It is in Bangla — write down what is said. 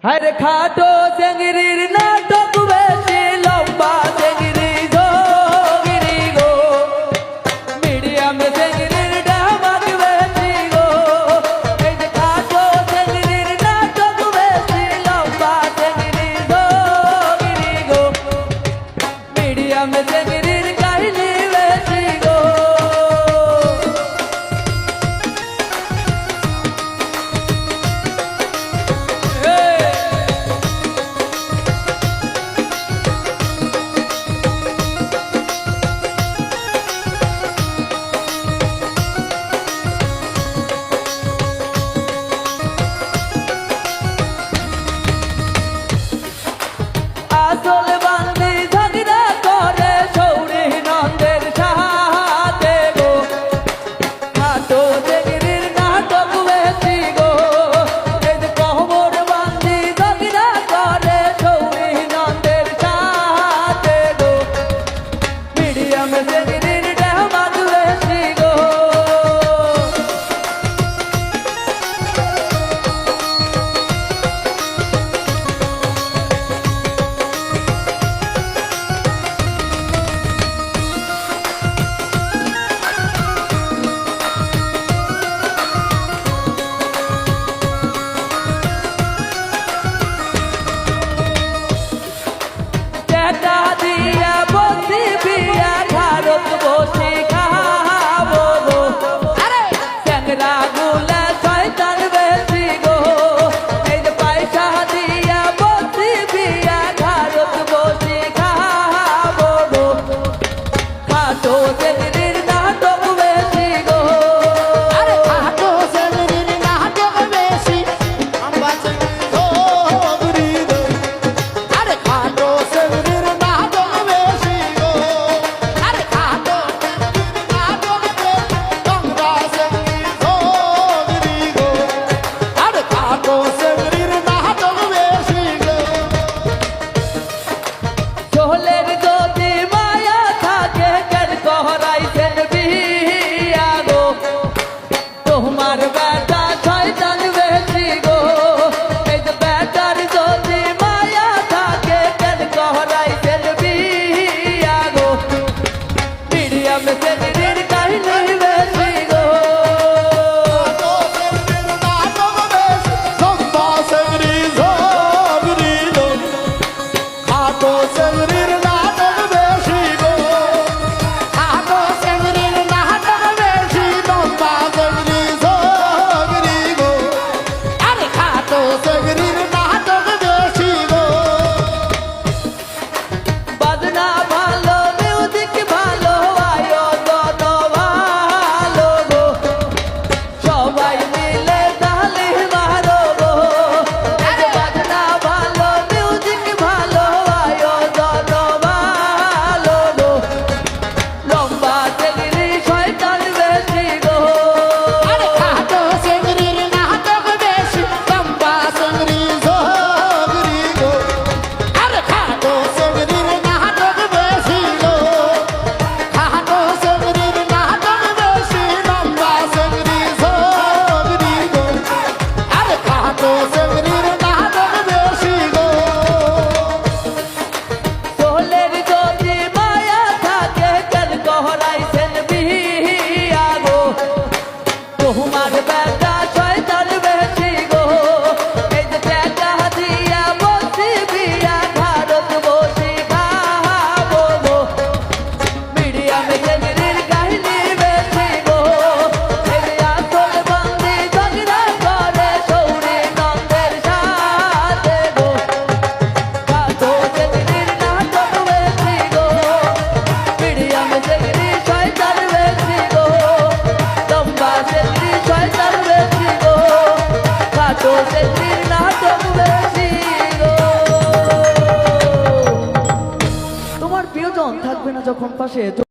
हर खाटो जंगरीर नाटक बेशी लंबा जंगरी जोगिरी गो मीडियम जंगरीर डामक बेशी गो हर खाटो जंगरीर नाटक बेशी लंबा जंगरी जोगिरी गो मीडियम जंगरीर काहिनी बेशी गो আসল বান্দি ঝগড়া করে সৌরি নন্দের সাথে গো খাটো জেগিরির নাটক বেশি গো এই যে কহবর বান্দি ঝগড়া করে সৌরি নন্দের সাথে গো মিডিয়াম জেগিরির ডামাক বেশি গো টাকা দিয়া বসি বিয়া ভারত বসি খাবো গো চ্যাংরা গুলা শয়তান বেশি গো এই যে পয়সা দিয়া বসি বিয়া ভারত বসি খাবো গো খাটো জেগরির নাটক বেশি গো খাটো জেগরির নাটক বেশি আমরা জগরি দই আরে খাটো জেগরির নাটক বেশি গো আরে খাটো নাটক বেশি আমরা জগরি গো আরে খাটো জেগরির নাটক বেশি গো চোলের যদি মায়া থাকে কেন কহরাইছেন বিয়া গো তোমার বেটা শয়তান বেশি গো এই যে বেটার যদি মায়া থাকে কেন কহরাইছেন বিয়া গো মিডিয়াম জেগরির কাহিনী বেশি গো খাটো জেগরির নাটক বেশি লম্বা জেগরি জগরি দই খাটো জেগরির নাটক বেশি গো খাটো জেগরির নাটক বেশি লম্বা জেগরি জগরি গো আরে খাটো জেগরির নাটক বেশি গো বাজনা ভালো মিউজিক ভালো আয়োজন ভালো গো সবাই মিলে তালি মারো গো বাজনা ভালো মিউজিক ভালো আয়োজন ভালো গো লম্বা জেগরি শয়তান বেশি গো আরে খাটো জেগরির নাটক বেশি লম্বা জেগরি জগরি গো আরে খাটো জেগরির নাটক বেশি গো খাটো জেগরির নাটক বেশি লম্বা জেগরি জগরি গো আরে খাটো জেগরির নাটক বেশি গো চোলের যদি মায়া থাকে কেন কহরাইছেন বিয়া গো তোমার বেটা শয়তান বেশি গো এই যে টাকা দিয়া বসি বিয়া ভারত বসি খাবো গো মিডিয়াম জেগরির কাহিনী বেশি গো এই যে আসল বান্দি ঝগড়া করে সৌরি নন্দের সাথে গো খাটো জেগরির নাটক বেশি গো মিডিয়াম জেগরি শয়তান বেশি গো লম্বা জেগরি শয়তান বেশি গো খাটো জেগরির নাটক বেশি গো তোমার প্রিয়জন থাকবে না যখন পাশে